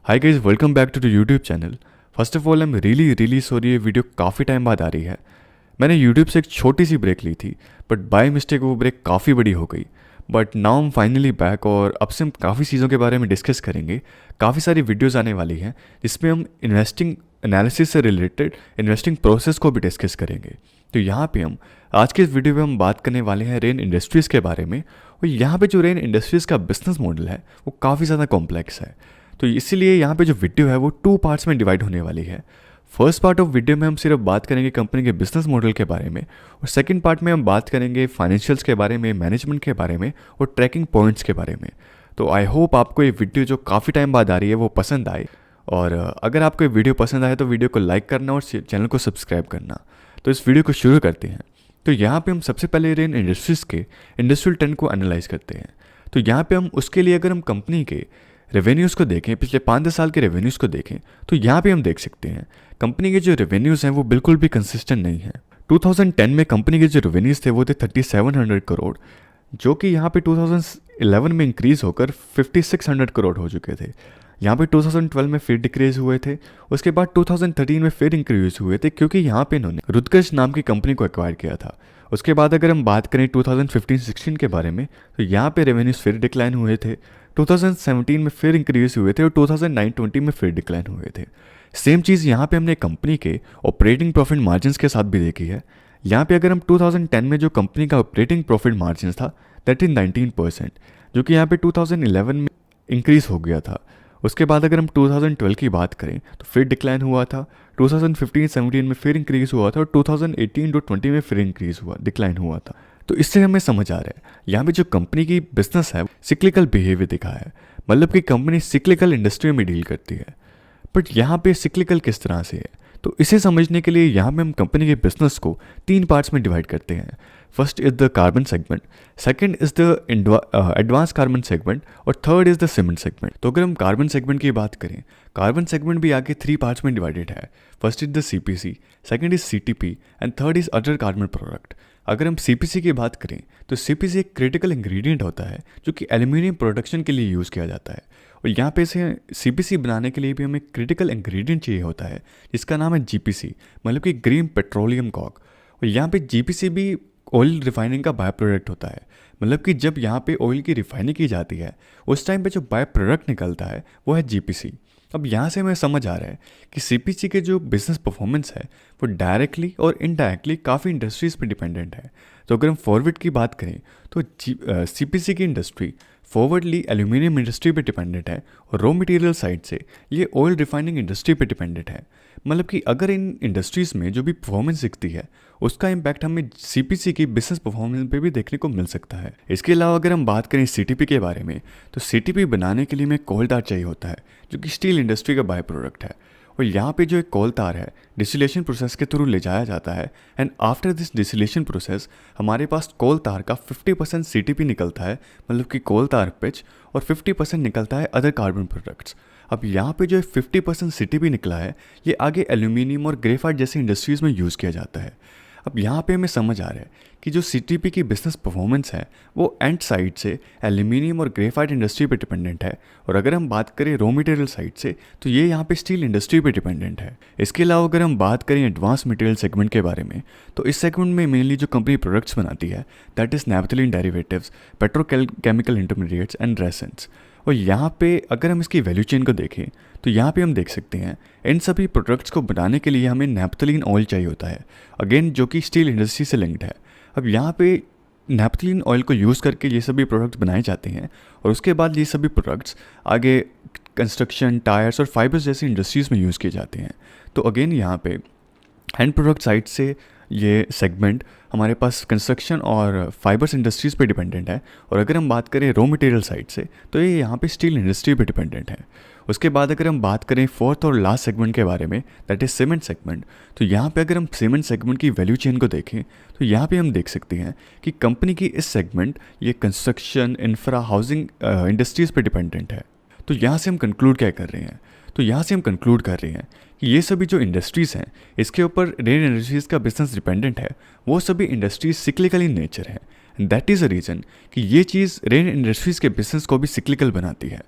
Hi guys, welcome back to the YouTube channel. First of all I am really sorry, ये video काफ़ी time बाद आ रही है। मैंने यूट्यूब से एक छोटी सी ब्रेक ली थी, बट बाय मिस्टेक वो ब्रेक काफ़ी बड़ी हो गई। But now am finally back और अब से हम काफ़ी चीज़ों के बारे में डिस्कस करेंगे। काफ़ी सारी वीडियोज़ आने वाली हैं जिसमें हम इन्वेस्टिंग एनालिसिस से रिलेटेड इन्वेस्टिंग प्रोसेस को भी डिस्कस करेंगे। तो यहाँ पे हम आज के इस वीडियो में हम बात करने वाले हैं रेन इंडस्ट्रीज़ के बारे में। और यहाँ पे जो रेन इंडस्ट्रीज़ का बिजनेस मॉडल है वो काफ़ी ज़्यादा कॉम्प्लेक्स है। तो इसीलिए यहाँ पे जो वीडियो है वो 2 पार्ट्स में डिवाइड होने वाली है। फर्स्ट पार्ट ऑफ वीडियो में हम सिर्फ बात करेंगे कंपनी के बिजनेस मॉडल के बारे में, और सेकंड पार्ट में हम बात करेंगे फाइनेंशियल्स के बारे में, मैनेजमेंट के बारे में और ट्रैकिंग पॉइंट्स के बारे में। तो आई होप आपको ये वीडियो जो काफ़ी टाइम बाद आ रही है वो पसंद आए। और अगर आपको ये वीडियो पसंद आए तो वीडियो को लाइक करना और चैनल को सब्सक्राइब करना। तो इस वीडियो को शुरू करते हैं। तो यहाँ पे हम सबसे पहले रेन इंडस्ट्रीज़ के इंडस्ट्रियल ट्रेंड को एनालाइज करते हैं। तो यहाँ पे हम उसके लिए अगर हम कंपनी के रेवेन्यूज़ को देखें, पिछले 5-10 साल के रेवेन्यूज़ को देखें, तो यहाँ पे हम देख सकते हैं कंपनी के जो रेवेन्यूज़ हैं वो बिल्कुल भी कंसिस्टेंट नहीं है। 2010 में कंपनी के जो रेवेन्यूज़ थे वो थे 3700 करोड़, जो कि यहाँ पे 2011 में इंक्रीज़ होकर 5600 करोड़ हो चुके थे। यहाँ पे 2012 में फिर डिक्रीज़ हुए थे, उसके बाद 2013 में फिर इंक्रीज़ हुए थे क्योंकि यहाँ पे इन्होंने रुद्रगज नाम की कंपनी को एक्वायर किया था। उसके बाद अगर हम बात करें 2015-16 के बारे में, तो यहाँ पे रेवेन्यूज़ फिर डिक्लाइन हुए थे, 2017 में फिर इंक्रीज़ हुए थे और 2019-20 में फिर डिक्लाइन हुए थे। सेम चीज़ यहाँ पे हमने कंपनी के ऑपरेटिंग प्रॉफिट मार्जिन्स के साथ भी देखी है। यहाँ पे अगर हम 2010 में जो कंपनी का ऑपरेटिंग प्रॉफिट मार्जिन था दैट इज 19%, जो कि यहाँ पे 2011 में इंक्रीज़ हो गया था। उसके बाद अगर हम 2012 की बात करें तो फिर डिक्लाइन हुआ था, 2015-17 में फिर इंक्रीज़ हुआ था और 2018-20 में फिर इंक्रीज़ हुआ, डिक्लाइन हुआ था। तो इससे हमें समझ आ रहा है यहाँ पे जो कंपनी की बिजनेस है सिक्लिकल बिहेवियर दिखा है, मतलब कि कंपनी सिक्लिकल इंडस्ट्री में डील करती है। बट यहाँ पे सिक्लिकल किस तरह से है, तो इसे समझने के लिए यहाँ पे हम कंपनी के बिजनेस को 3 पार्ट्स में डिवाइड करते हैं। First is the carbon segment, second is the advance carbon segment और third is the cement segment. तो अगर हम कार्बन सेगमेंट की बात करें, कार्बन सेगमेंट भी आगे 3 पार्ट्स में डिवाइडेड है। First is the CPC, second is CTP and third is other carbon product. अगर हम सीपीसी की बात करें तो सीपीसी एक क्रिटिकल इंग्रेडिएंट होता है जो कि एल्यूमिनियम प्रोडक्शन के लिए यूज़ किया जाता है। और यहाँ पे से सीपीसी बनाने के लिए भी हमें क्रिटिकल इंग्रेडिएंट चाहिए होता है जिसका नाम है जीपीसी, मतलब कि ग्रीन पेट्रोलियम कॉक। और यहाँ पे जीपीसी भी ऑयल रिफाइनिंग का बाय प्रोडक्ट होता है, मतलब कि जब यहाँ पे ऑयल की रिफाइनिंग की जाती है उस टाइम पे जो बाय प्रोडक्ट निकलता है वो है जीपीसी। अब यहाँ से हमें समझ आ रहा है कि सीपीसी के जो बिजनेस परफॉर्मेंस है वो डायरेक्टली और इनडायरेक्टली काफ़ी इंडस्ट्रीज़ पे डिपेंडेंट है। तो अगर हम फॉरवर्ड की बात करें तो सीपीसी की इंडस्ट्री फॉरवर्डली एल्यूमिनियम इंडस्ट्री पे डिपेंडेंट है और रॉ मटेरियल साइड से ये ऑयल रिफाइनिंग इंडस्ट्री पे डिपेंडेंट है। मतलब कि अगर इन इंडस्ट्रीज़ में जो भी परफॉर्मेंस दिखती है उसका इम्पैक्ट हमें सीपीसी की बिजनेस परफॉर्मेंस पे भी देखने को मिल सकता है। इसके अलावा अगर हम बात करें सीटीपी के बारे में, तो सीटीपी बनाने के लिए हमें कोल तार चाहिए होता है जो कि स्टील इंडस्ट्री का बाय प्रोडक्ट है। और यहाँ पे जो एक कोल तार है डिस्टिलेशन प्रोसेस के थ्रू ले जाया जाता है and after this distillation process हमारे पास कोल तार का 50% सीटीपी निकलता है, मतलब कि कोल तार पिच, और 50% निकलता है अदर कार्बन प्रोडक्ट्स। अब यहाँ पे जो 50% सीटीपी निकला है ये आगे एल्यूमिनियम और ग्रेफाइट जैसी इंडस्ट्रीज़ में यूज़ किया जाता है। अब यहाँ पे हमें समझ आ रहा है कि जो सीटीपी की बिजनेस परफॉर्मेंस है वो एंड साइड से एल्यूमिनियम और ग्रेफाइट इंडस्ट्री पे डिपेंडेंट है, और अगर हम बात करें रॉ मटेरियल साइड से तो ये यहाँ पे स्टील इंडस्ट्री पे डिपेंडेंट है। इसके अलावा अगर हम बात करें एडवांस मटेरियल सेगमेंट के बारे में, तो इस सेगमेंट में मेनली जो कंपनी प्रोडक्ट्स बनाती है that is naphthalene derivatives, petrochemical intermediates and resins. और यहाँ पे अगर हम इसकी वैल्यू चेन को देखें तो यहाँ पे हम देख सकते हैं इन सभी प्रोडक्ट्स को बनाने के लिए हमें नैप्थलीन ऑयल चाहिए होता है, अगेन जो कि स्टील इंडस्ट्री से लिंक्ड है। अब यहाँ पे नैप्थलीन ऑयल को यूज़ करके ये सभी प्रोडक्ट्स बनाए जाते हैं और उसके बाद ये सभी प्रोडक्ट्स आगे कंस्ट्रक्शन, टायर्स और फाइबर्स जैसी इंडस्ट्रीज़ में यूज़ किए जाते हैं। तो अगेन यहाँ पे एंड प्रोडक्ट साइड से ये सेगमेंट हमारे पास कंस्ट्रक्शन और फाइबर्स इंडस्ट्रीज़ पे डिपेंडेंट है, और अगर हम बात करें रॉ मटेरियल साइड से तो ये यहाँ पे स्टील इंडस्ट्री पे डिपेंडेंट है। उसके बाद अगर हम बात करें फोर्थ और लास्ट सेगमेंट के बारे में दैट इज सीमेंट सेगमेंट, तो यहाँ पे अगर हम सीमेंट सेगमेंट की वैल्यू चेन को देखें तो यहाँ पे हम देख सकते हैं कि कंपनी की इस सेगमेंट ये कंस्ट्रक्शन, इंफ्रा, हाउसिंग इंडस्ट्रीज़ पे डिपेंडेंट है। तो यहाँ से हम कंक्लूड क्या कर रहे हैं, तो यहाँ से हम कंक्लूड कर रहे हैं कि ये सभी जो इंडस्ट्रीज़ हैं इसके ऊपर रेन इंडस्ट्रीज़ का बिजनेस डिपेंडेंट है, वो सभी इंडस्ट्रीज सिक्लिकल इन नेचर है। दैट इज़ अ रीज़न कि ये चीज़ रेन इंडस्ट्रीज़ के बिजनेस को भी सिक्लिकल बनाती है।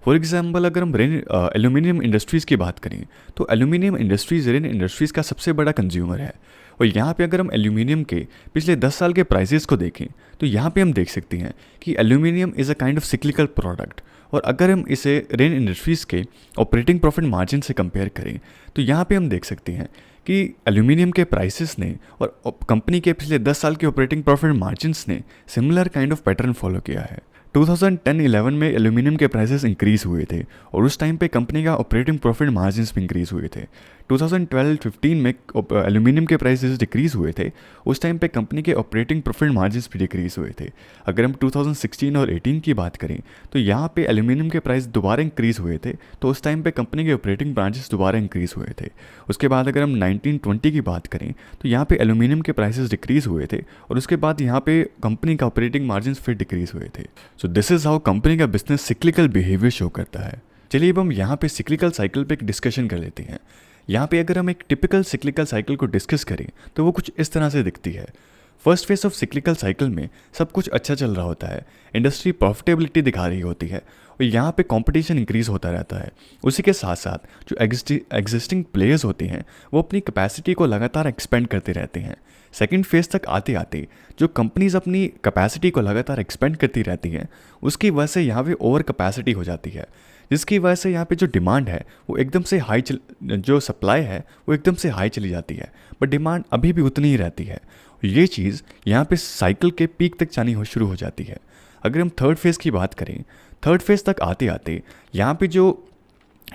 फॉर एग्जाम्पल अगर हम रेन एल्यूमिनियम इंडस्ट्रीज़ की बात करें तो एल्यूमिनियम इंडस्ट्रीज़ रेन इंडस्ट्रीज़ का सबसे बड़ा कंज्यूमर है। और यहाँ पे अगर हम एल्यूमिनियम के पिछले 10 साल के प्राइसेस को देखें तो यहाँ पे हम देख सकते हैं कि aluminium is a kind of cyclical product. और अगर हम इसे रेन इंडस्ट्रीज़ के ऑपरेटिंग प्रॉफिट मार्जिन से कंपेयर करें तो यहाँ पे हम देख सकते हैं कि एल्यूमिनियम के प्राइसेस ने और कंपनी के पिछले 10 साल के ऑपरेटिंग प्रॉफिट मार्जिन्स ने similar kind of pattern follow किया है। 2010-11 में एल्यूमिनियम के प्राइसेस इंक्रीज हुए थे और उस टाइम पे कंपनी का ऑपरेटिंग प्रॉफिट मार्जिन्स भी इंक्रीज हुए थे। 2012-15 में एल्यूमिनियम के प्राइसेस डिक्रीज हुए थे, उस टाइम पे कंपनी के ऑपरेटिंग प्रॉफिट मार्जिन्स भी डिक्रीज हुए थे। अगर हम 2016 और 18 की बात करें तो यहाँ पे एल्यूमिनियम के प्राइस दोबारा इंक्रीज हुए थे, तो उस टाइम पे कंपनी के ऑपरेटिंग मार्जिन्स दोबारा इंक्रीज हुए थे। उसके बाद अगर हम 19-20 की बात करें तो यहाँ पे एल्यूमिनियम के प्राइसेस डिक्रीज हुए थे और उसके बाद यहाँ पे कंपनी का ऑपरेटिंग मार्जिन्स फिर डिक्रीज हुए थे। So this is how company का बिजनेस सिक्लिकल बिहेवियर शो करता है। चलिए अब हम यहाँ पे सिक्लिकल साइकिल पे एक डिस्कशन कर लेते हैं। यहाँ पे अगर हम एक टिपिकल सिक्लिकल साइकिल को डिस्कस करें तो वो कुछ इस तरह से दिखती है। First phase of cyclical cycle में सब कुछ अच्छा चल रहा होता है, इंडस्ट्री प्रॉफिटेबिलिटी दिखा रही होती है और यहाँ पे कंपटीशन इंक्रीज होता रहता है। उसी के साथ साथ जो एग्जिस्टिंग प्लेयर्स होते हैं वो अपनी कैपेसिटी को लगातार एक्सपेंड करते रहते हैं। सेकेंड फेज तक आते आते जो कंपनीज अपनी कैपेसिटी को लगातार एक्सपेंड करती रहती हैं उसकी वजह से यहाँ पे ओवर कैपेसिटी हो जाती है, जिसकी वजह से यहाँ पे जो डिमांड है वो एकदम से जो सप्लाई है वो एकदम से हाई चली जाती है, बट डिमांड अभी भी उतनी ही रहती है। ये चीज़ यहाँ पे साइकिल के पीक तक जानी शुरू हो जाती है। अगर हम थर्ड फेज़ की बात करें, थर्ड फेज़ तक आते आते यहाँ पे जो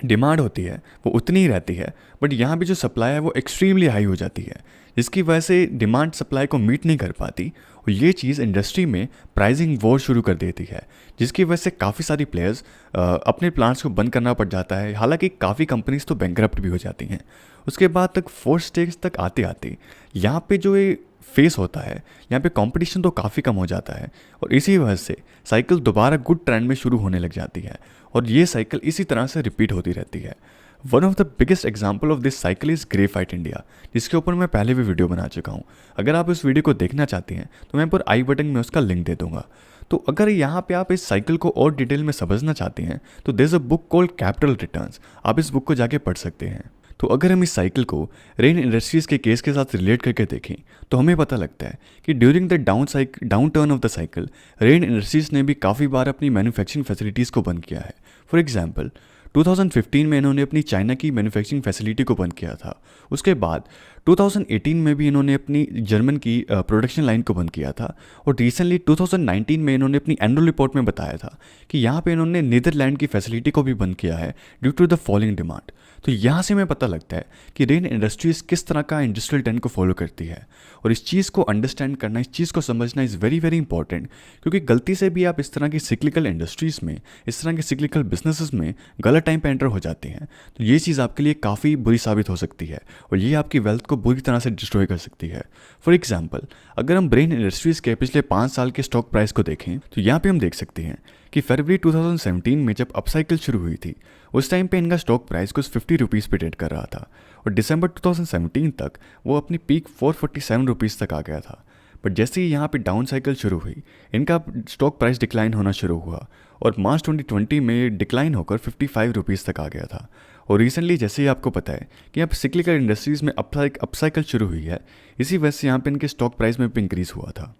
डिमांड होती है वो उतनी ही रहती है, बट यहाँ पे जो सप्लाई है वो एक्सट्रीमली हाई हो जाती है, जिसकी वजह से डिमांड सप्लाई को मीट नहीं कर पाती और ये चीज़ इंडस्ट्री में प्राइसिंग वॉर शुरू कर देती है, जिसकी वजह से काफ़ी सारी प्लेयर्स अपने प्लांट्स को बंद करना पड़ जाता है। हालांकि काफ़ी कंपनीज तो बैंकरप्ट भी हो जाती हैं। उसके बाद तक फोर्थ स्टेज तक आते आते यहाँ पे जो ये फेस होता है यहाँ पे कंपटीशन तो काफ़ी कम हो जाता है और इसी वजह से साइकिल दोबारा गुड ट्रेंड में शुरू होने लग जाती है और ये साइकिल इसी तरह से रिपीट होती रहती है। One of the biggest example of this cycle is graphite India, जिसके ऊपर मैं पहले भी वीडियो बना चुका हूँ। अगर आप इस वीडियो को देखना चाहते हैं तो मैं ऊपर आई बटन में उसका लिंक दे दूंगा। तो अगर यहाँ पे आप इस साइकिल को और डिटेल में समझना चाहते हैं तो there is a book called capital returns, आप इस बुक को जाके पढ़ सकते हैं। तो अगर हम इस साइकिल को रेन इंडस्ट्रीज़ के केस के साथ रिलेट करके देखें तो हमें पता लगता है कि during the down turn off the cycle rain industries ने भी काफ़ी बार अपनी मैन्युफैक्चरिंग फैसिलिटीज़ को बंद किया है। फॉर एग्जाम्पल 2015 में इन्होंने अपनी चाइना की मैन्युफैक्चरिंग फैसिलिटी को बंद किया था। उसके बाद 2018 में भी इन्होंने अपनी जर्मन की प्रोडक्शन लाइन को बंद किया था और रिसेंटली 2019 में इन्होंने अपनी एनुअल रिपोर्ट में बताया था कि यहाँ पे इन्होंने नीदरलैंड की फैसिलिटी को भी बंद किया है due to the falling demand. तो यहाँ से हमें पता लगता है कि रेन इंडस्ट्रीज़ किस तरह का इंडस्ट्रियल ट्रेंड को फॉलो करती है और इस चीज़ को अंडरस्टैंड करना, इस चीज़ को समझना इज़ वेरी वेरी इंपॉर्टेंट, क्योंकि गलती से भी आप इस तरह की सिक्लिकल इंडस्ट्रीज़ में, इस तरह के सिक्लिकल बिजनेसेस में गलत टाइम पे एंटर हो जाते हैं तो ये चीज़ आपके लिए काफ़ी बुरी साबित हो सकती है और ये आपकी वेल्थ को बुरी तरह से डिस्ट्रॉय कर सकती है। फॉर एग्जाम्पल अगर हम रेन इंडस्ट्रीज़ के पिछले 5 साल के स्टॉक प्राइस को देखें तो यहाँ पे हम देख सकते हैं कि फरवरी 2017 में जब अपसाइकिल शुरू हुई थी उस टाइम पे इनका स्टॉक प्राइस कुछ 50 रुपीज़ पे ट्रेड कर रहा था और दिसंबर 2017 तक वो अपनी पीक 447 रुपीज़ तक आ गया था। बट जैसे ही यहाँ पे डाउन साइकिल शुरू हुई इनका स्टॉक प्राइस डिक्लाइन होना शुरू हुआ और मार्च 2020 में डिक्लाइन होकर 55 रुपीज़ तक आ गया था। और रिसेंटली जैसे ही आपको पता है कि यहाँ सिक्लिकल इंडस्ट्रीज़ में अपसाइकिल शुरू हुई है, इसी वजह से यहाँ पे इनके स्टॉक प्राइस में भी इंक्रीज़ हुआ था।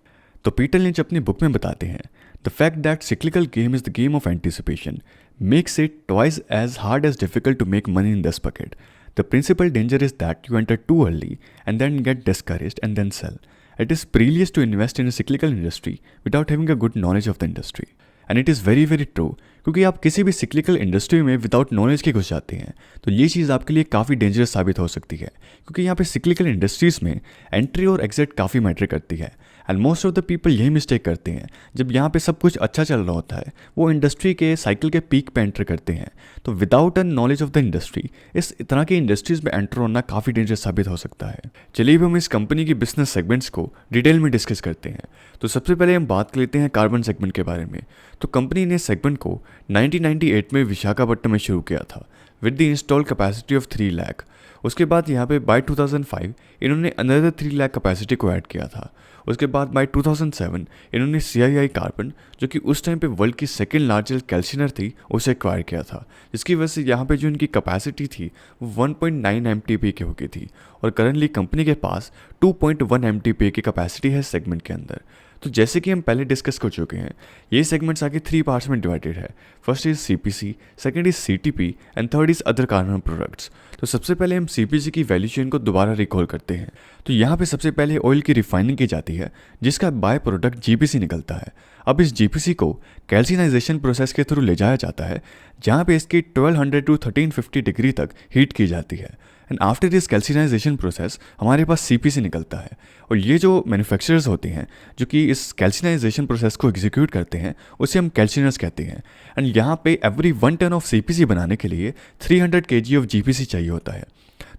तो पीटर लिंच अपनी बुक में बताते हैं the fact that cyclical game is the game of anticipation makes it twice as hard as difficult to make money in this bucket. The principal danger is that you enter too early and then get discouraged and then sell. It is perilous to invest in a cyclical industry without having a good knowledge of the industry. And it is very very true, क्योंकि आप किसी भी cyclical industry में without knowledge के घुस जाते हैं तो ये चीज़ आपके लिए काफ़ी डेंजरस साबित हो सकती है, क्योंकि यहाँ पे सिक्लिकल इंडस्ट्रीज़ में एंट्री और एग्जिट काफ़ी मैटर करती है। And most of the people यही मिस्टेक करते हैं, जब यहाँ पे सब कुछ अच्छा चल रहा होता है वो इंडस्ट्री के साइकिल के पीक पे एंटर करते हैं, तो without a knowledge of the industry इस तरह की इंडस्ट्रीज़ में एंटर होना काफ़ी डेंजरस साबित हो सकता है। चलिए अब हम इस कंपनी की बिजनेस सेगमेंट्स को डिटेल में डिस्कस करते हैं। तो सबसे पहले हम बात कर लेते हैं कार्बन सेगमेंट के बारे में। तो कंपनी ने सेगमेंट को 1998 में विशाखापट्टनम में शुरू किया था। With the install capacity of 3 lakh. उसके बाद यहाँ पे बाय 2005 इन्होंने अनदर 3 लाख कैपेसिटी को ऐड किया था। उसके बाद बाय 2007 इन्होंने CII कार्बन, जो कि उस टाइम पे वर्ल्ड की सेकेंड लार्जेस्ट कैल्सिनर थी, उसे एक्वायर किया था, जिसकी वजह से यहाँ पे जो इनकी कैपेसिटी थी वो 1.9 MTPA की हो गई थी। और करंटली कंपनी के पास 2.1 MTPA की कैपेसिटी है सेगमेंट के अंदर। तो जैसे कि हम पहले डिस्कस कर चुके हैं, ये सेगमेंट्स आगे 3 पार्ट्स में डिवाइडेड है। First is CPC, second is CTP and third is other carbon products. तो सबसे पहले हम CPC की वैल्यू चेन को दोबारा रिकॉल करते हैं। तो यहाँ पे सबसे पहले ऑयल की रिफाइनिंग की जाती है, जिसका बाय प्रोडक्ट GPC निकलता है। अब इस GPC को कैल्सिनाइजेशन प्रोसेस के थ्रू ले जाया जाता है, जहाँ पे इसकी 1200 to 1350 डिग्री तक हीट की जाती है। एंड आफ्टर दिस कैल्सिनाइजेशन प्रोसेस हमारे पास CPC निकलता है। और ये जो मैन्युफैक्चरर्स होते हैं जो कि इस कैल्सिनाइजेशन प्रोसेस को एग्जीक्यूट करते हैं, उसे हम कैल्सिनर्स कहते हैं। एंड यहाँ पे एवरी 1 टन ऑफ CPC बनाने के लिए 300 kg ऑफ GPC चाहिए होता है।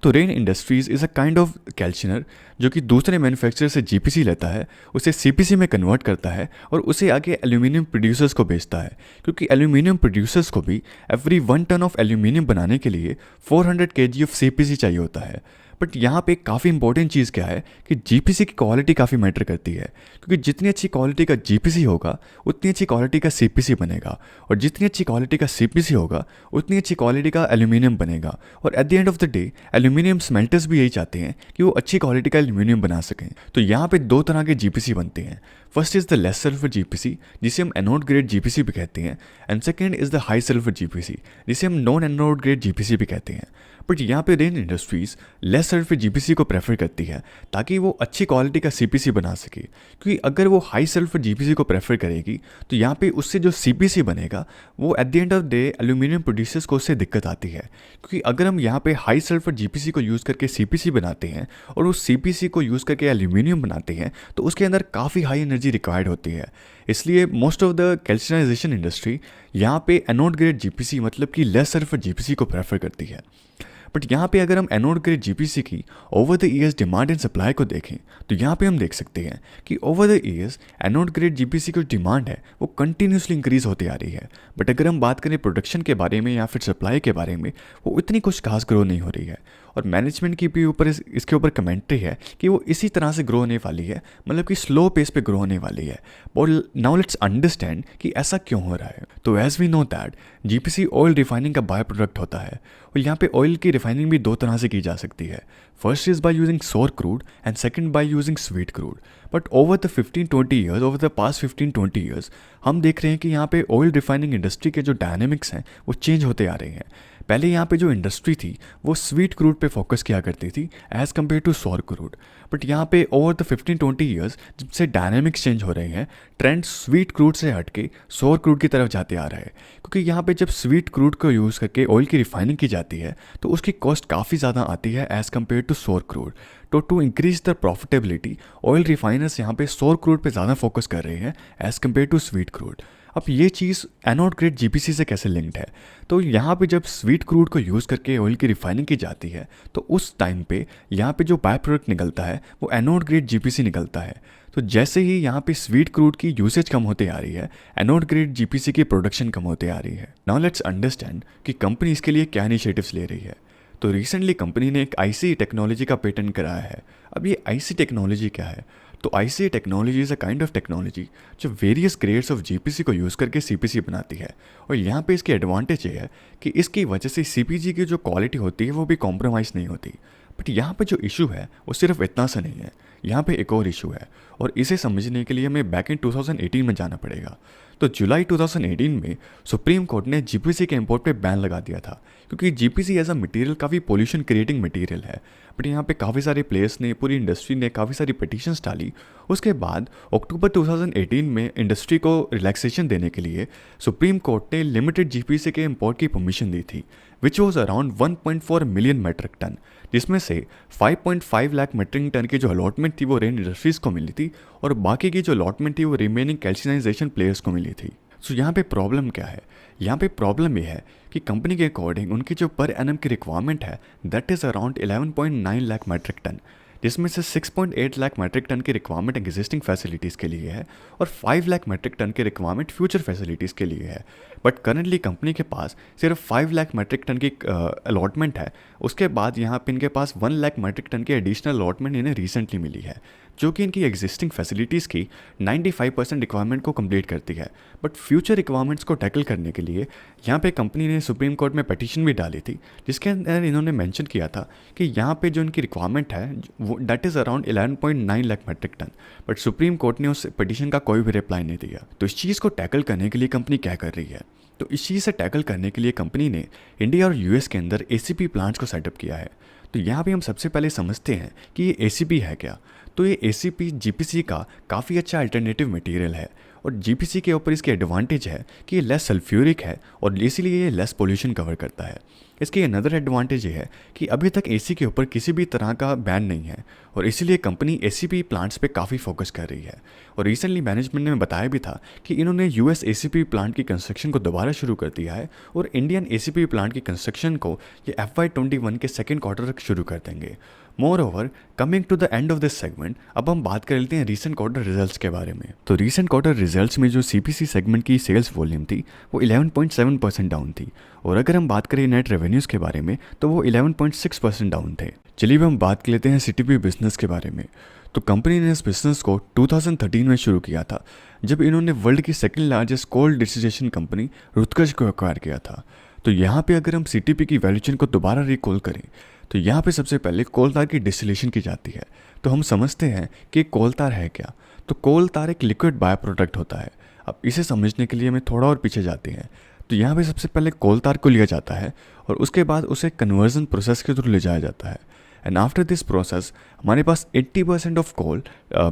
तो Rain Industries is a kind of calciner जो कि दूसरे मैन्युफैक्चरर से GPC लेता है, उसे CPC में कन्वर्ट करता है और उसे आगे एल्यूमिनियम प्रोड्यूसर्स को बेचता है, क्योंकि एल्यूमिनियम प्रोड्यूसर्स को भी एवरी 1 टन ऑफ एल्यूमिनियम बनाने के लिए 400 kg ऑफ CPC चाहिए होता है। बट यहाँ पे काफ़ी इंपॉर्टेंट चीज़ क्या है कि GPC की क्वालिटी काफ़ी मैटर करती है, क्योंकि जितनी अच्छी क्वालिटी का GPC होगा उतनी अच्छी क्वालिटी का CPC बनेगा, और जितनी अच्छी क्वालिटी का CPC होगा उतनी अच्छी क्वालिटी का एल्यूमिनियम बनेगा। और at the end of the day aluminium smelters भी यही चाहते हैं कि वो अच्छी क्वालिटी का एल्यूमिनियम बना सकें। तो यहाँ पे 2 तरह के GPC बनते हैं। First is the less sulphur GPC, जिसे हम एनोड ग्रेड GPC भी कहते हैं, and second is the high sulphur GPC, जिसे हम नॉन एनोड ग्रेड GPC भी कहते हैं। बट यहाँ पे rain industries less sulphur GPC को प्रेफर करती है ताकि वो अच्छी क्वालिटी का CPC बना सके, क्योंकि अगर वो हाई सल्फर GPC को प्रेफर करेगी तो यहाँ पे उससे जो CPC बनेगा वो at the end of day aluminium producers को उससे दिक्कत आती है। क्योंकि अगर हम यहाँ पे हाई सल्फर GPC को यूज़ करके CPC बनाते हैं और उस CPC को यूज़ करके एल्यूमिनियम बनाते हैं तो उसके अंदर काफ़ी हाई एनर्जी रिक्वायर्ड होती है। इसलिए मोस्ट ऑफ द कैल्सिनाइजेशन इंडस्ट्री यहाँ पे एनोड ग्रेड GPC मतलब कि लेस सल्फर GPC को प्रेफर करती है। बट यहाँ पे अगर हम एनोड ग्रेड GPC की over the years demand and supply को देखें तो यहाँ पे हम देख सकते हैं कि over the years anode grade GPC की जो डिमांड है वो कंटिन्यूसली इंक्रीज होती आ रही है। बट अगर हम बात करें प्रोडक्शन के बारे में या फिर सप्लाई के बारे में, वो इतनी कुछ खास ग्रो नहीं हो रही है। और मैनेजमेंट की भी ऊपर इसके ऊपर कमेंट्री है कि वो इसी तरह से ग्रो होने वाली है, मतलब कि स्लो पेस पे ग्रो होने वाली है। और नाउ लेट्स अंडरस्टैंड कि ऐसा क्यों हो रहा है। तो as we know that GPC oil refining का बाय प्रोडक्ट होता है, और यहाँ पे ऑयल की रिफाइनिंग भी 2 तरह से की जा सकती है। फर्स्ट इज बाय यूजिंग सोर crude and second by using sweet crude. But over the 15-20 years, over the past 15-20 years हम देख रहे हैं कि यहाँ पे ऑयल रिफाइनिंग इंडस्ट्री के जो डायनेमिक्स हैं वो चेंज होते आ रहे हैं। पहले यहाँ पे जो इंडस्ट्री थी वो स्वीट क्रूड पे फोकस किया करती थी as compare to sour crude. But यहाँ पे ओवर द 15-20 ईयर्स जब से डायनामिक्स चेंज हो रहे हैं, ट्रेंड स्वीट क्रूड से हट के सौर क्रूड की तरफ जाते आ रहा है। क्योंकि यहाँ पे जब स्वीट क्रूड को यूज़ करके ऑयल की रिफाइनिंग की जाती है तो उसकी कॉस्ट काफ़ी ज़्यादा आती है as compare to sour crude. तो to increase the profitability oil refiners यहाँ पे सौर क्रूड पे ज़्यादा फोकस कर रहे हैं as compare to sweet crude. अब ये चीज़ एनोड ग्रेड GPC से कैसे लिंक्ड है, तो यहाँ पे जब स्वीट क्रूड को यूज़ करके ऑयल की रिफाइनिंग की जाती है तो उस टाइम पे यहाँ पे जो बाय प्रोडक्ट निकलता है वो एनोड ग्रेड GPC निकलता है। तो जैसे ही यहाँ पे स्वीट क्रूड की यूसेज कम होते आ रही है, एनोड ग्रेड GPC की प्रोडक्शन कम होते आ रही है। नाउ लेट्स अंडरस्टैंड कि कंपनी इसके लिए क्या इनिशिएटिव्स ले रही है। तो रिसेंटली कंपनी ने एक IC टेक्नोलॉजी का पेटेंट कराया है। अब ये IC टेक्नोलॉजी क्या है? तो IC technology is a kind of technology जो वेरियस ग्रेड्स ऑफ GPC को यूज़ करके CPC बनाती है। और यहाँ पे इसकी एडवांटेज ये है कि इसकी वजह से CPC की जो क्वालिटी होती है वो भी कॉम्प्रोमाइज़ नहीं होती। बट यहाँ पे जो इशू है वो सिर्फ इतना सा नहीं है, यहाँ पे एक और इशू है, और इसे समझने के लिए हमें बैक इन 2018 में जाना पड़ेगा। तो जुलाई 2018 में सुप्रीम कोर्ट ने GPC के इंपोर्ट पे बैन लगा दिया था, क्योंकि GPC एज अ मटेरियल काफ़ी पोल्यूशन क्रिएटिंग मटेरियल है। बट यहाँ पे काफ़ी सारे प्लेयर्स ने, पूरी इंडस्ट्री ने काफ़ी सारी पिटीशंस डाली। उसके बाद अक्टूबर 2018 में इंडस्ट्री को रिलैक्सेशन देने के लिए सुप्रीम कोर्ट ने लिमिटेड GPC के इंपोर्ट की परमिशन दी थी, which was around 1.4 million metric ton, जिसमें से 5.5 लाख मेट्रिक टन की जो अलॉटमेंट थी वो रेन इंडस्ट्रीज़ को मिली थी, और बाकी की जो अलॉटमेंट थी वो रिमेनिंग कैल्सिनाइजेशन प्लेयर्स को मिली थी। सो यहाँ पे प्रॉब्लम क्या है? यहाँ पे प्रॉब्लम ये है कि कंपनी के अकॉर्डिंग उनकी जो पर एनम की रिक्वायरमेंट है that is around 11.9 lakh metric ton, जिसमें से 6.8 लाख मेट्रिक टन की रिक्वायरमेंट एग्जिस्टिंग फैसिलिटीज़ के लिए है और 5 लाख मेट्रिक टन की रिक्वायरमेंट फ्यूचर फैसिलिटीज़ के लिए है। बट करंटली कंपनी के पास सिर्फ 5 लाख मेट्रिक टन की अलॉटमेंट है। उसके बाद यहाँ पे इनके पास 1 लाख मेट्रिक टन की एडिशनल अलॉटमेंट इन्हें रिसेंटली मिली है, जो कि इनकी एग्जिस्टिंग फैसिलिटीज़ की 95% रिक्वायरमेंट को कंप्लीट करती है। बट फ्यूचर रिक्वायरमेंट्स को टैकल करने के लिए यहाँ पे कंपनी ने सुप्रीम कोर्ट में पिटीशन भी डाली थी, जिसके अंदर इन्होंने मेंशन किया था कि यहाँ पे जो इनकी रिक्वायरमेंट है वो that is around 11.9 lakh metric ton. But Supreme Court ने उस पिटीशन का कोई भी रिप्लाई नहीं दिया। तो इस चीज़ को टैकल करने के लिए कंपनी क्या कर रही है? तो इस चीज़ से टैकल करने के लिए कंपनी ने इंडिया और यूएस के अंदर एसीपी प्लांट्स को सेटअप किया है। तो यहाँ पे हम सबसे पहले समझते हैं कि ये एसीपी है क्या। तो ये एसीपी जीपीसी का काफ़ी अच्छा अल्टरनेटिव मटेरियल है, और जीपीसी के ऊपर इसकी एडवांटेज है कि ये लेस सल्फ्यूरिक है और इसीलिए ये लेस पोल्यूशन कवर करता है। इसकी अनदर एडवांटेज ये है कि अभी तक एसी के ऊपर किसी भी तरह का बैन नहीं है, और इसीलिए कंपनी एसीपी प्लांट्स पे काफ़ी फोकस कर रही है। और रिसेंटली मैनेजमेंट ने बताया भी था कि इन्होंने यूएस एसीपी प्लांट की कंस्ट्रक्शन को दोबारा शुरू कर दिया है, और इंडियन एसीपी प्लांट की कंस्ट्रक्शन को ये FY21 के सेकेंड क्वार्टर तक शुरू कर देंगे। Moreover, coming to the end of this segment, अब हम बात कर लेते हैं रीसेंट क्वार्टर रिजल्ट्स के बारे में। तो रीसेंट क्वार्टर रिजल्ट्स में जो सीपीसी सेगमेंट की सेल्स वॉल्यूम थी वो 11.7% डाउन थी, और अगर हम बात करें नेट रेवेन्यूज़ के बारे में तो वो 11.6% डाउन थे। चलिए अब हम बात कर लेते हैं सीटीपी बिजनेस के बारे में। तो कंपनी ने इस बिजनेस को 2013 में शुरू किया था, जब इन्होंने वर्ल्ड की second largest cold distillation company Rutgers को एक्वायर किया था। तो यहाँ पे अगर हम सीटीपी की वैल्यू चेन को दोबारा रिकॉल करें तो यहाँ पे सबसे पहले कोलतार की डिस्टिलेशन की जाती है। तो हम समझते हैं कि कोलतार है क्या। तो कोलतार एक लिक्विड बाय प्रोडक्ट होता है। अब इसे समझने के लिए हमें थोड़ा और पीछे जाते हैं। तो यहाँ पे सबसे पहले कोलतार को लिया जाता है और उसके बाद उसे कन्वर्जन प्रोसेस के थ्रू ले जाया जाता है, एंड आफ्टर दिस प्रोसेस हमारे पास 80% ऑफ कोल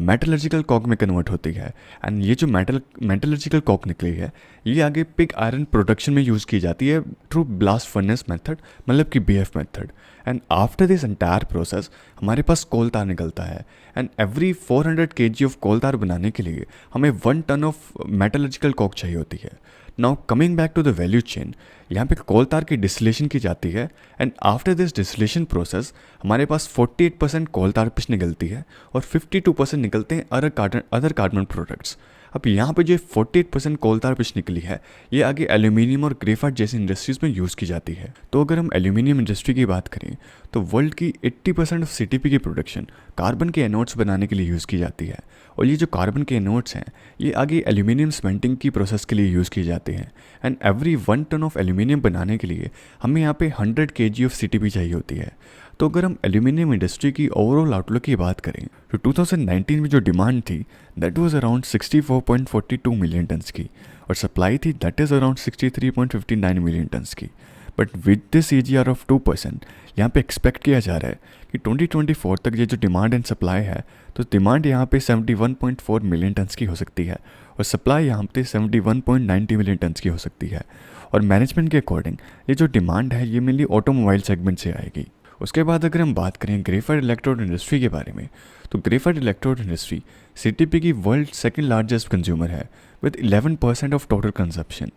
मेटलर्जिकल कॉक में कन्वर्ट होती है। एंड ये जो मेटलर्जिकल कॉक निकली है ये आगे पिग आयरन प्रोडक्शन में यूज़ की जाती है थ्रू ब्लास्ट फर्नेस मेथड, मतलब कि BF method. And after this entire process हमारे पास कोल तार निकलता है, and every 400 kg of coal tar बनाने के लिए हमें 1 टन ऑफ मेटलर्जिकल कॉक चाहिए होती है। Now coming back to the value chain, यहाँ पे कोल तार की डिस्टिलेशन की जाती है, and after this distillation process हमारे पास 48% कोल तार पिच निकलती है और 52% निकलते हैं अदर कार्बन प्रोडक्ट्स। अब यहाँ पे जो 48% कोल तार पिच निकली है ये आगे एल्यूमिनियम और ग्रेफाइट जैसी इंडस्ट्रीज़ में यूज़ की जाती है। तो अगर हम एल्यूमिनियम इंडस्ट्री की बात करें तो वर्ल्ड की 80% ऑफ सीटीपी की प्रोडक्शन कार्बन के एनोड्स बनाने के लिए यूज़ की जाती है, और ये जो कार्बन के एनोड्स हैं ये आगे एल्यूमिनियम सीमेंटिंग की प्रोसेस के लिए यूज़ किए जाते हैं। And every 1 ton of aluminium बनाने के लिए हमें यहाँ पे 100 kg ऑफ सीटीपी चाहिए होती है। तो अगर हम एल्यूमिनियम इंडस्ट्री की ओवरऑल आउटलुक की बात करें तो 2019 में जो डिमांड थी that was around 64.42 million tons की, और सप्लाई थी that is around 63.59 million tons की। But with this AGR of 2% यहाँ पे एक्सपेक्ट किया जा रहा है कि 2024 तक ये जो डिमांड एंड सप्लाई है तो डिमांड यहाँ पे 71.4 मिलियन टन्स की हो सकती है, और सप्लाई यहाँ पे 71.90 मिलियन टन्स की हो सकती है। और मैनेजमेंट के अकॉर्डिंग ये जो डिमांड है ये मेनली ऑटोमोबाइल सेगमेंट से आएगी। उसके बाद अगर हम बात करें ग्रेफाइट इलेक्ट्रोड इंडस्ट्री के बारे में तो ग्रेफाइट इलेक्ट्रोड इंडस्ट्री सीटीपी की वर्ल्ड सेकंड लार्जेस्ट कंज्यूमर है विद 11% ऑफ टोटल कंजप्शन।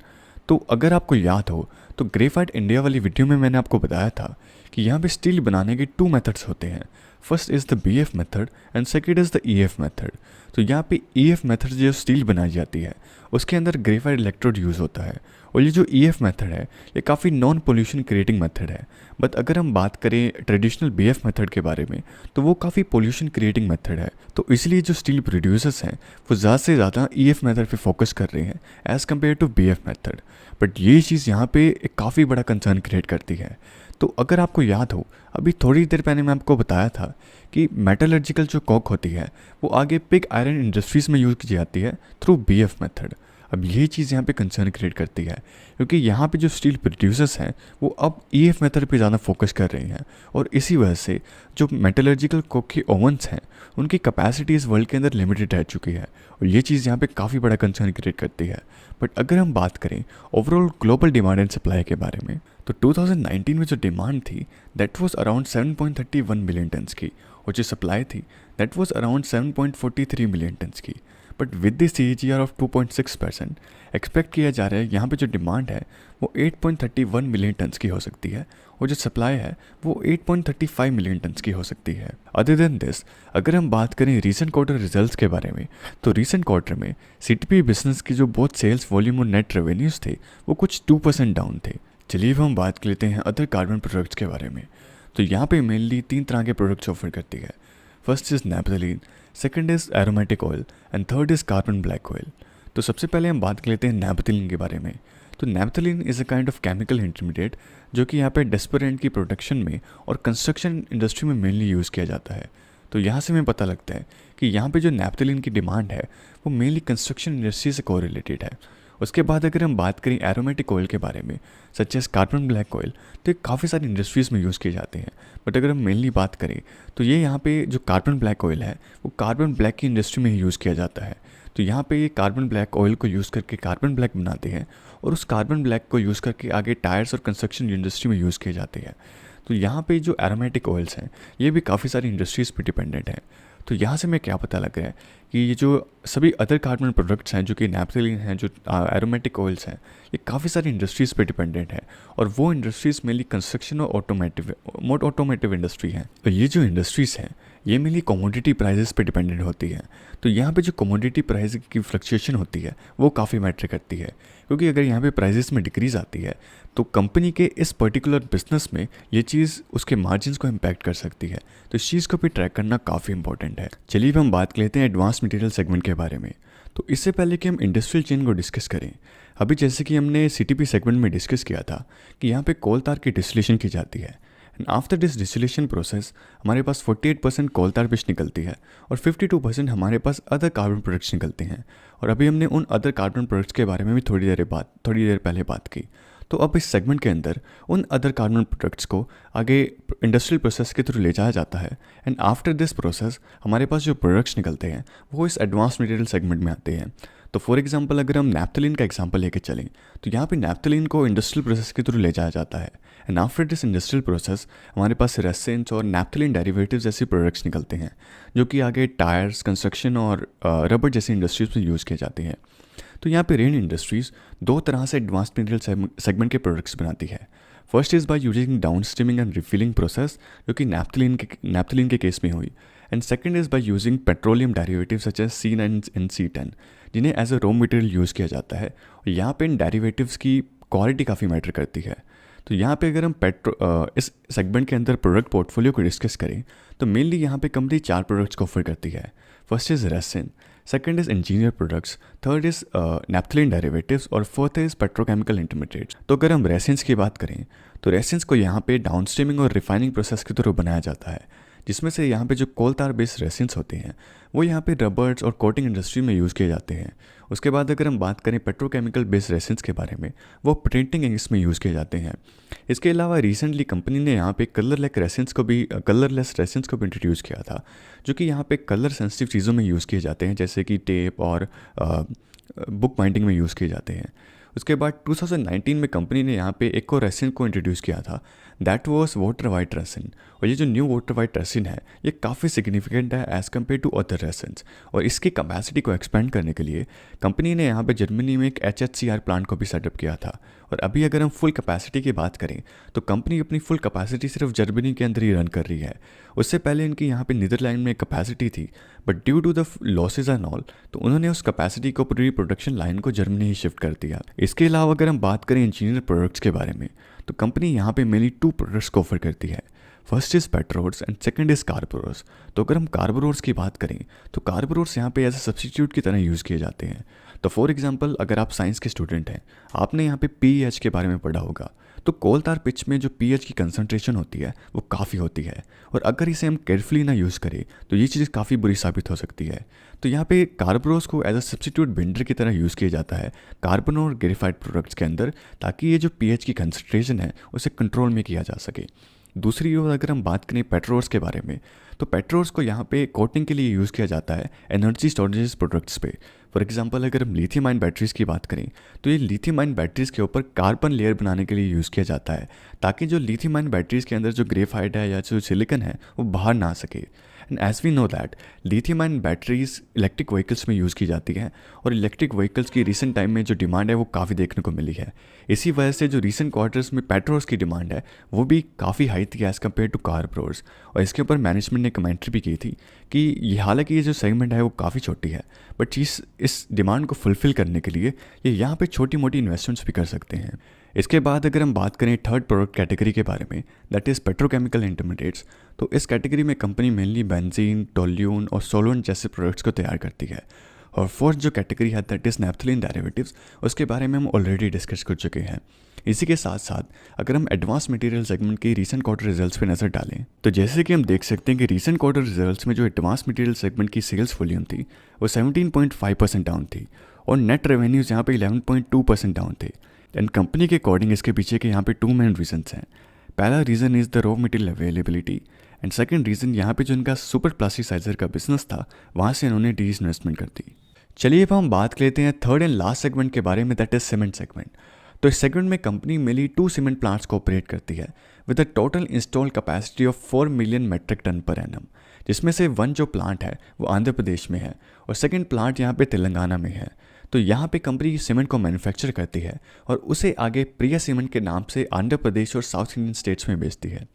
तो अगर आपको याद हो तो ग्रेफाइट इंडिया वाली वीडियो में मैंने आपको बताया था कि यहाँ पे स्टील बनाने के 2 मेथड्स होते हैं। First is the BF method and second is the EF method. तो यहाँ पे EF मेथड जो स्टील बनाई जाती है उसके अंदर ग्रेफाइट इलेक्ट्रोड यूज़ होता है, और ये जो EF मेथड है ये काफ़ी नॉन पोल्यूशन क्रिएटिंग मेथड है। बट अगर हम बात करें ट्रेडिशनल BF मेथड के बारे में तो वो काफ़ी पोल्यूशन क्रिएटिंग मेथड है। तो इसलिए जो स्टील प्रोड्यूसर्स हैं वो ज़्यादा से ज़्यादा EF मेथड पे फोकस कर रहे हैं as compare to BF method. But ये चीज़ यहाँ पे एक काफ़ी बड़ा कंसर्न क्रिएट करती है। तो अगर आपको याद हो अभी थोड़ी देर पहले मैं आपको बताया था कि मेटलर्जिकल जो कॉक होती है वो आगे पिग आयरन इंडस्ट्रीज़ में यूज़ की जाती है थ्रू BF मेथड। अब ये चीज़ यहाँ पे कंसर्न क्रिएट करती है क्योंकि यहाँ पे जो स्टील प्रोड्यूसर्स हैं वो अब EF मेथड पे ज़्यादा फोकस कर रहे हैं, और इसी वजह से जो मेटलर्जिकल कोक के ओवन्स हैं उनकी कैपेसिटी इस वर्ल्ड के अंदर लिमिटेड रह चुकी है, और ये चीज़ यहाँ पे काफ़ी बड़ा कंसर्न क्रिएट करती है। बट अगर हम बात करें overall global demand and supply के बारे में तो 2019 में जो डिमांड थी that was around 7.31 million tons की, और जो सप्लाई थी that was around 7.43 million tons की। But with the CAGR of 2.6% expect किया जा रहा है यहाँ पे जो डिमांड है वो 8.31 मिलियन टन्स की हो सकती है और जो सप्लाई है वो 8.35 मिलियन टन्स की हो सकती है। अदर देन दिस, अगर हम बात करें रीसेंट क्वार्टर रिजल्ट्स के बारे में, तो रीसेंट क्वार्टर में CTP बिजनेस की जो बहुत सेल्स वॉल्यूम और नेट रेवेन्यूज थे वो कुछ 2% डाउन थे। चलिए अब हम बात कर लेते हैं अदर कार्बन प्रोडक्ट्स के बारे में। तो यहाँ पे मेनली 3 तरह के प्रोडक्ट्स ऑफर करती है। First is naphthalene, second is aromatic oil and third is carbon black oil. तो सबसे पहले हम बात कर लेते हैं नैप्थलीन के बारे में। तो naphthalene is a kind of chemical intermediate जो कि यहाँ पे डेस्परेंट की प्रोडक्शन में और कंस्ट्रक्शन इंडस्ट्री में मेनली यूज़ किया जाता है। तो यहाँ से हमें पता लगता है कि यहाँ पे जो नैप्थलीन की डिमांड है वो मेनली कंस्ट्रक्शन इंडस्ट्री से कोरिलेटेड है। उसके बाद अगर हम बात करें एरोमेटिक ऑयल के बारे में, such as carbon black oil, तो ये काफ़ी सारी इंडस्ट्रीज़ में यूज़ किए जाते हैं। बट अगर हम मेनली बात करें तो ये यहाँ पे जो कार्बन ब्लैक ऑयल है वो कार्बन ब्लैक की इंडस्ट्री में ही यूज़ किया जाता है। तो यहाँ पे ये कार्बन ब्लैक ऑयल को यूज़ करके कार्बन ब्लैक बनाते हैं और उस कार्बन ब्लैक को यूज़ करके आगे टायर्स और कंस्ट्रक्शन इंडस्ट्री में यूज़ किए जाते हैं। तो यहाँ पे जो एरोमेटिक ऑयल्स हैं ये भी काफ़ी सारी इंडस्ट्रीज़ पे डिपेंडेंट हैं। तो यहाँ से हमें क्या पता लग रहा है कि ये जो सभी अदर कार्बन प्रोडक्ट्स हैं जो कि नैप्थलीन हैं, जो एरोमेटिक ऑयल्स हैं, ये काफ़ी सारी इंडस्ट्रीज़ पे डिपेंडेंट है और वो इंडस्ट्रीज़ मेनली कंस्ट्रक्शन और ऑटोमेटिव इंडस्ट्री हैं। तो ये जो इंडस्ट्रीज़ हैं ये मेनली कमोडिटी प्राइजेस पे डिपेंडेंट होती है। तो यहाँ पे जो कमोडिटी प्राइस की फ्लक्चुएशन होती है वो काफ़ी मैटर करती है, क्योंकि अगर यहाँ पे प्राइजेस में डिक्रीज़ आती है तो कंपनी के इस पर्टिकुलर बिजनेस में ये चीज़ उसके मार्जिन्स को इम्पैक्ट कर सकती है। तो इस चीज़ को भी ट्रैक करना काफ़ी इंपॉर्टेंट है। चलिए अब हम बात कर लेते हैं एडवांस मटेरियल सेगमेंट के बारे में। तो इससे पहले कि हम इंडस्ट्रियल चेन को डिस्कस करें, अभी जैसे कि हमने CTP सेगमेंट में डिस्कस किया था कि यहाँ पे कोल तार की डिस्टिलेशन की जाती है and after this distillation process हमारे पास 48% कोल तार पिच निकलती है और 52% हमारे पास अदर कार्बन प्रोडक्ट्स निकलते हैं। और अभी हमने उन अदर कार्बन प्रोडक्ट्स के बारे में भी थोड़ी देर पहले बात की। तो अब इस सेगमेंट के अंदर उन अदर कार्बन प्रोडक्ट्स को आगे इंडस्ट्रियल प्रोसेस के थ्रू ले जाया जाता है एंड आफ्टर दिस प्रोसेस हमारे पास जो प्रोडक्ट्स निकलते हैं वो इस एडवांस मटेरियल सेगमेंट में आते हैं। तो फॉर एग्जांपल अगर हम नैप्थलीन का एग्जांपल लेके चलें तो यहाँ पे नैप्थलीन को इंडस्ट्रियल प्रोसेस के थ्रू ले जाया जाता है and after this industrial process हमारे पास रेसेंस और नैप्थलीन डेरिवेटिव्स जैसे प्रोडक्ट्स निकलते हैं जो कि आगे टायर्स, कंस्ट्रक्शन और रबर जैसी इंडस्ट्रीज में यूज़ किए जाते हैं। तो यहाँ पे रेन इंडस्ट्रीज़ 2 तरह से एडवांस मटेरियल सेगमेंट के प्रोडक्ट्स बनाती है। First is by using down streaming and refilling process जो कि नैप्थलीन के केस में हुई, and second is by using petroleum derivative such as C9 and C10 जिन्हें as a raw material use किया जाता है। और यहाँ पे इन डेरिवेटिव्स की क्वालिटी काफ़ी मैटर करती है। तो यहाँ पे अगर हम इस सेगमेंट के अंदर प्रोडक्ट पोर्टफोलियो को डिस्कस करें तो मेनली यहाँ पे कंपनी 4 प्रोडक्ट्स को ऑफर करती है। First is resin, second is engineer products, third is naphthalene derivatives और फोर्थ इज़ पेट्रोकेमिकल इंटरमीडिएट्स। तो अगर हम रेसिन्स की बात करें तो रेसिन्स को यहाँ पे डाउन स्ट्रीमिंग और रिफाइनिंग प्रोसेस के थ्रू बनाया जाता है, जिसमें से यहाँ पे जो कोल तार बेस्ड रेसिन्स होते हैं वो यहाँ पे रबर्स और कोटिंग इंडस्ट्री में यूज़ किए जाते हैं। उसके बाद अगर हम बात करें पेट्रोकेमिकल बेस्ड रेसिन्स के बारे में, वो प्रिंटिंग इंक्स में यूज़ किए जाते हैं। इसके अलावा रिसेंटली कंपनी ने यहाँ पे कलरलेस रेसिन्स को भी इंट्रोड्यूस किया था, जो कि यहाँ पे कलर सेंसिटिव चीज़ों में यूज़ किए जाते हैं, जैसे कि टेप और बुक बाइंडिंग में यूज़ किए जाते हैं। उसके बाद 2019 में कंपनी ने यहाँ पे एक और रेसिन को इंट्रोड्यूस किया था, that was water white resin. और ये जो न्यू वाटर वाइट रेसिन है ये काफ़ी सिग्निफिकेंट है एज़ कम्पेयर टू अदर रेसिन्स। और इसकी कैपेसिटी को एक्सपेंड करने के लिए कंपनी ने यहाँ पे जर्मनी में एक HHCR प्लांट को भी सेटअप किया था। और अभी अगर हम फुल कैपेसिटी की बात करें तो कंपनी अपनी फुल कैपेसिटी सिर्फ जर्मनी के अंदर ही रन कर रही है। उससे पहले इनकी यहाँ पे नीदरलैंड में कैपेसिटी थी, but due to the losses and all तो उन्होंने उस कैपेसिटी को पूरी प्रोडक्शन लाइन को जर्मनी ही शिफ्ट कर दिया। इसके अलावा अगर हम बात करें इंजीनियर प्रोडक्ट्स के बारे में तो कंपनी यहाँ पे मेनली 2 प्रोडक्ट्स को ऑफर करती है। फर्स्ट इज़ पेट्रोड्स एंड सेकंड इज़ कार्बोरोस। तो अगर हम कार्बोरोस की बात करें तो कार्बोरोस यहाँ पे एज अ सब्स्टिट्यूट की तरह यूज़ किए जाते हैं। तो फॉर एग्जांपल अगर आप साइंस के स्टूडेंट हैं, आपने यहाँ पे पीएच के बारे में पढ़ा होगा। तो कोल तार पिच में जो पीएच की कंसंट्रेशन होती है वो काफ़ी होती है, और अगर इसे हम केयरफुली ना यूज़ करें तो ये चीज़ काफ़ी बुरी साबित हो सकती है। तो यहाँ पे कार्बोरोस को एज अ सब्स्टिट्यूट बिंडर की तरह यूज़ किया जाता है कार्बन और ग्रेफाइट प्रोडक्ट्स के अंदर, ताकि ये जो पीएच की कंसंट्रेशन है उसे कंट्रोल में किया जा सके। दूसरी ओर अगर हम बात करें पेट्रोल्स के बारे में तो पेट्रोल्स को यहाँ पे कोटिंग के लिए यूज़ किया जाता है एनर्जी स्टोरेज प्रोडक्ट्स पे। फॉर एग्जांपल अगर हम लिथियम आयन बैटरीज़ की बात करें तो ये लिथियम आयन बैटरीज़ के ऊपर कार्बन लेयर बनाने के लिए यूज़ किया जाता है, ताकि जो लिथियम आयन बैटरीज़ के अंदर जो ग्रेफाइट है या जो सिलिकन है वो बाहर ना आ सके। And as we know that lithium ion batteries electric vehicles में यूज़ की जाती हैं और इलेक्ट्रिक व्हीकल्स की रिसेंट टाइम में जो डिमांड है वो काफ़ी देखने को मिली है। इसी वजह से जो रिसेंट क्वार्टर्स में पेट्रोल्स की डिमांड है वो भी काफ़ी हाई थी एज़ कम्पेयर टू कार प्रोर्स। और इसके ऊपर मैनेजमेंट ने कमेंट्री भी की थी कि ये हालांकि ये जो सेगमेंट है वो काफ़ी छोटी है, बट चीज़ इस डिमांड को फुलफ़िल करने के लिए ये यहाँ पे छोटी मोटी इन्वेस्टमेंट्स भी कर सकते हैं। इसके बाद अगर हम बात करें थर्ड प्रोडक्ट कैटेगरी के बारे में, दैट इज़ पेट्रोकेमिकल इंटरमीडिएट्स, तो इस कैटेगरी में कंपनी मेनली बेंजीन, टोल्यून और सोलोन जैसे प्रोडक्ट्स को तैयार करती है। और फोर्थ जो कैटेगरी है दैट इज़ नैफ्थलीन डेरिवेटिव्स, उसके बारे में हम ऑलरेडी डिस्कस कर चुके हैं। इसी के साथ साथ अगर हम एडवांस मटेरियल सेगमेंट के रीसेंट क्वार्टर रिजल्ट्स पे नज़र डालें तो जैसे कि हम देख सकते हैं कि रीसेंट क्वार्टर रिजल्ट्स में जो एडवांस मटेरियल सेगमेंट की सेल्स वॉल्यूम थी वो 17.5% डाउन थी और नेट रेवेन्यूज़ यहाँ पे 11.2% डाउन थे। एंड कंपनी के अकॉर्डिंग इसके पीछे के यहाँ पे 2 मेन रीजंस हैं। पहला reason is the raw material availability and second reason यहाँ पे जो इनका सुपर प्लास्टिसाइजर का बिजनेस था वहाँ से इन्होंने डिसइन्वेस्टमेंट कर दी। चलिए अब हम बात कर लेते हैं थर्ड एंड लास्ट सेगमेंट के बारे में, दैट इज सीमेंट सेगमेंट। तो इस सेगमेंट में कंपनी मेनली 2 सीमेंट प्लांट्स को ऑपरेट करती है with a total install capacity of 4 million metric ton per annum, जिसमें से वन जो प्लांट है वो आंध्र प्रदेश में है और सेकंड प्लांट यहाँ पे तेलंगाना में है। तो यहाँ पे कंपनी सीमेंट को मैन्युफैक्चर करती है और उसे आगे प्रिया सीमेंट के नाम से आंध्र प्रदेश और साउथ इंडियन स्टेट्स में बेचती है।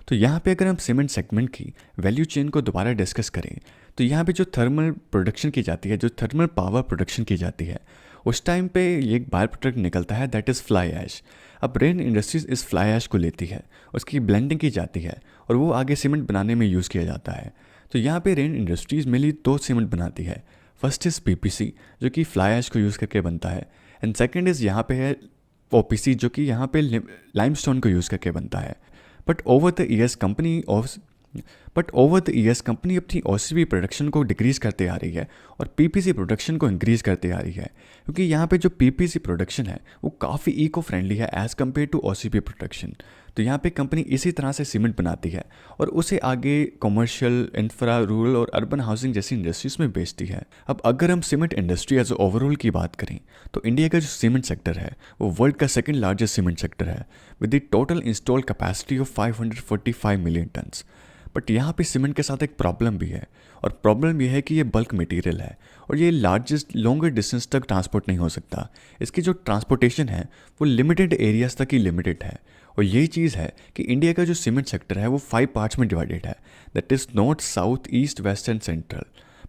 तो यहाँ पे अगर हम सीमेंट सेगमेंट की वैल्यू चेन को दोबारा डिस्कस करें तो यहाँ पे जो थर्मल प्रोडक्शन की जाती है, जो थर्मल पावर प्रोडक्शन की जाती है, उस टाइम पे ये एक बाय प्रोडक्ट निकलता है दैट इज़ फ्लाई ऐश। अब रेन इंडस्ट्रीज इस फ्लाई ऐश को लेती है, उसकी ब्लेंडिंग की जाती है और वो आगे सीमेंट बनाने में यूज़ किया जाता है। तो यहाँ पे रेन इंडस्ट्रीज मेनली 2 सीमेंट बनाती है। फर्स्ट इज़ पीपीसी जो कि फ्लाई ऐश को यूज़ करके बनता है एंड सेकेंड इज़ यहाँ पे है ओपीसी जो कि यहाँ पे लाइमस्टोन को यूज़ करके बनता है। But over the years company अपनी ओसीबी प्रोडक्शन को डिक्रीज़ करते आ रही है और पीपीसी प्रोडक्शन को इंक्रीज़ करते आ रही है, क्योंकि यहाँ पे जो पीपीसी प्रोडक्शन है वो काफ़ी इको फ्रेंडली है as compare to OCB production. तो यहाँ पे कंपनी इसी तरह से सीमेंट बनाती है और उसे आगे कमर्शियल, इंफ्रा, रूरल और अर्बन हाउसिंग जैसी इंडस्ट्रीज में बेचती है। अब अगर हम सीमेंट इंडस्ट्री एज ओवरऑल की बात करें तो इंडिया का जो सीमेंट सेक्टर है वो वर्ल्ड का सेकंड लार्जेस्ट सीमेंट सेक्टर है with the total install capacity of 545 million turns. But यहाँ पे सीमेंट के साथ एक प्रॉब्लम भी है और प्रॉब्लम यह है कि ये बल्क मटेरियल है और ये लार्जेस्ट लॉन्गर डिस्टेंस तक ट्रांसपोर्ट नहीं हो सकता। इसकी जो ट्रांसपोर्टेशन है वो लिमिटेड एरियाज तक ही लिमिटेड है और यही चीज़ है कि इंडिया का जो सीमेंट सेक्टर है वो 5 पार्ट्स में डिवाइडेड है, that is north, south, east, west and central.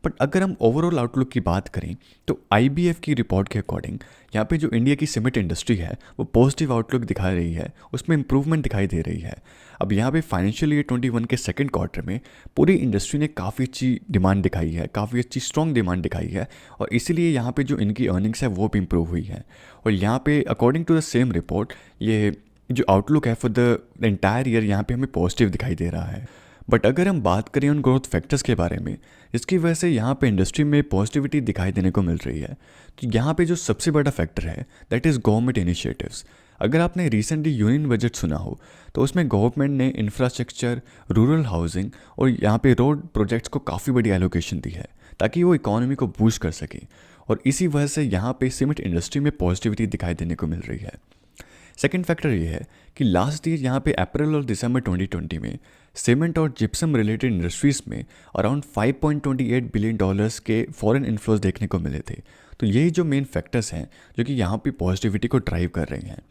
But अगर हम ओवरऑल आउटलुक की बात करें तो IBF की रिपोर्ट के अकॉर्डिंग यहाँ पे जो इंडिया की सीमेंट इंडस्ट्री है वो पॉजिटिव आउटलुक दिखा रही है, उसमें इंप्रूवमेंट दिखाई दे रही है। अब यहाँ पे फाइनेंशियल ईयर 21 के सेकंड क्वार्टर में पूरी इंडस्ट्री ने काफ़ी अच्छी डिमांड दिखाई है, काफ़ी अच्छी स्ट्रॉन्ग डिमांड दिखाई है और इसीलिए यहाँ पे जो इनकी अर्निंग्स है वो भी इम्प्रूव हुई है। और यहाँ पे according to the same report ये जो आउटलुक है फॉर द एंटायर ईयर यहाँ पे हमें पॉजिटिव दिखाई दे रहा है। बट अगर हम बात करें उन ग्रोथ फैक्टर्स के बारे में जिसकी वजह से यहाँ पे इंडस्ट्री में पॉजिटिविटी दिखाई देने को मिल रही है, तो यहाँ पे जो सबसे बड़ा फैक्टर है दैट इज़ गवर्नमेंट इनिशिएटिव्स। अगर आपने रिसेंटली यूनियन बजट सुना हो तो उसमें गवर्नमेंट ने इंफ्रास्ट्रक्चर, रूरल हाउसिंग और यहाँ पे रोड प्रोजेक्ट्स को काफ़ी बड़ी एलोकेशन दी है ताकि वो इकोनॉमी को बूस्ट कर सके और इसी वजह से यहाँ पे सीमेंट इंडस्ट्री में पॉजिटिविटी दिखाई देने को मिल रही है। सेकेंड फैक्टर ये है कि लास्ट ईयर यहाँ पे अप्रैल और दिसंबर 2020 में सीमेंट और जिप्सम रिलेटेड इंडस्ट्रीज़ में अराउंड $5.28 बिलियन के फॉरेन इन्फ्लोज देखने को मिले थे। तो यही जो मेन फैक्टर्स हैं जो कि यहाँ पे पॉजिटिविटी को ड्राइव कर रहे हैं।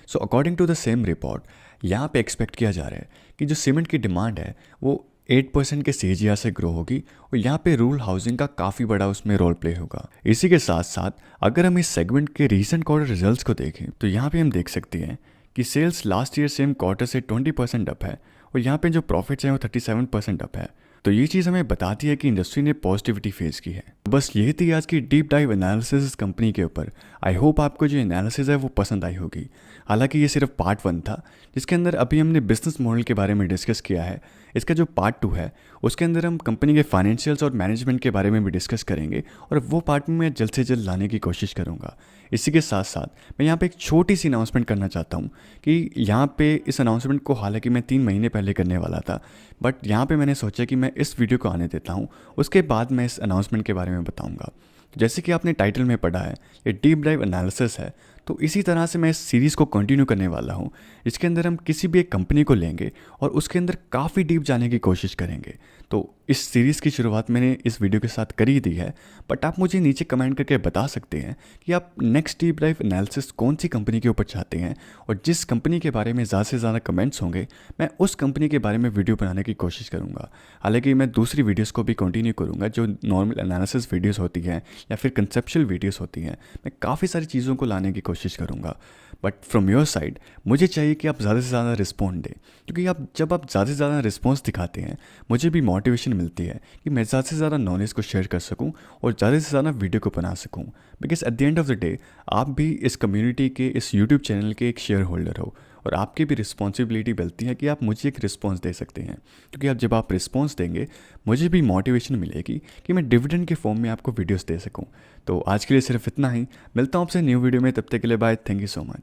So according to the same report यहाँ पे एक्सपेक्ट किया जा रहा है कि जो सीमेंट की डिमांड है वो 8% के CAGR से ग्रो होगी और यहाँ पे रूरल हाउसिंग का काफ़ी बड़ा उसमें रोल प्ले होगा। इसी के साथ साथ अगर हम इस सेगमेंट के रीसेंट क्वार्टर रिजल्ट्स को देखें तो यहाँ पे हम देख सकते हैं कि sales last year same quarter से 20% अप है और यहाँ पे जो प्रॉफिट्स हैं वो 37% अप है। तो ये चीज़ हमें बताती है कि इंडस्ट्री ने पॉजिटिविटी फेस की है। बस यही थी आज की डीप डाइव एनालिसिस कंपनी के ऊपर। आई होप आपको जो एनालिसिस है वो पसंद आई होगी। हालांकि ये सिर्फ पार्ट 1 था जिसके अंदर अभी हमने बिजनेस मॉडल के बारे में डिस्कस किया है। इसका जो पार्ट 2 है उसके अंदर हम कंपनी के फाइनेंशियल्स और मैनेजमेंट के बारे में भी डिस्कस करेंगे और वो पार्ट में मैं जल्द से जल्द लाने की कोशिश करूँगा। इसी के साथ साथ मैं यहाँ पे एक छोटी सी अनाउंसमेंट करना चाहता हूँ कि यहाँ पे इस अनाउंसमेंट को हालांकि मैं 3 महीने पहले करने वाला था, बट यहाँ पे मैंने सोचा कि मैं इस वीडियो को आने देता हूँ, उसके बाद मैं इस अनाउंसमेंट के बारे में बताऊँगा। जैसे कि आपने टाइटल में पढ़ा है ये डीप डाइव एनालिसिस है, तो इसी तरह से मैं इस सीरीज़ को कंटिन्यू करने वाला हूँ। इसके अंदर हम किसी भी एक कंपनी को लेंगे और उसके अंदर काफ़ी डीप जाने की कोशिश करेंगे। तो इस सीरीज़ की शुरुआत मैंने इस वीडियो के साथ कर ही दी है, बट आप मुझे नीचे कमेंट करके बता सकते हैं कि आप नेक्स्ट डीप डाइव एनालिसिस कौन सी कंपनी के ऊपर चाहते हैं, और जिस कंपनी के बारे में ज़्यादा से ज़्यादा कमेंट्स होंगे मैं उस कंपनी के बारे में वीडियो बनाने की कोशिश करूँगा। हालांकि मैं दूसरी वीडियोस को भी कंटिन्यू करूँगा जो नॉर्मल एनालिसिस वीडियोस होती हैं या फिर कंसेप्चुअल वीडियोस होती हैं, मैं काफ़ी सारी चीज़ों को लाने की कोशिश करूँगा। बट फ्रॉम योर साइड मुझे चाहिए कि आप ज़्यादा से ज़्यादा रिस्पॉन्ड दें, क्योंकि जब आप ज़्यादा से ज़्यादा रिस्पॉन्स दिखाते हैं मुझे भी मोटिवेशन मिलती है कि मैं ज़्यादा से ज़्यादा नॉलेज को शेयर कर सकूं और ज़्यादा से ज़्यादा वीडियो को बना सकूं। Because at the end of the day आप भी इस कम्युनिटी के, इस यूट्यूब चैनल के एक शेयर होल्डर हो, और आपकी भी रिस्पॉन्सिबिलिटी बनती है कि आप मुझे एक रिस्पॉन्स दे सकते हैं, क्योंकि जब आप रिस्पॉन्स देंगे मुझे भी मोटिवेशन मिलेगी कि मैं डिविडेंड के फॉर्म में आपको वीडियोस दे सकूं। तो आज के लिए सिर्फ इतना ही, मिलता हूं आपसे न्यू वीडियो में, तब तक के लिए bye, thank you so much.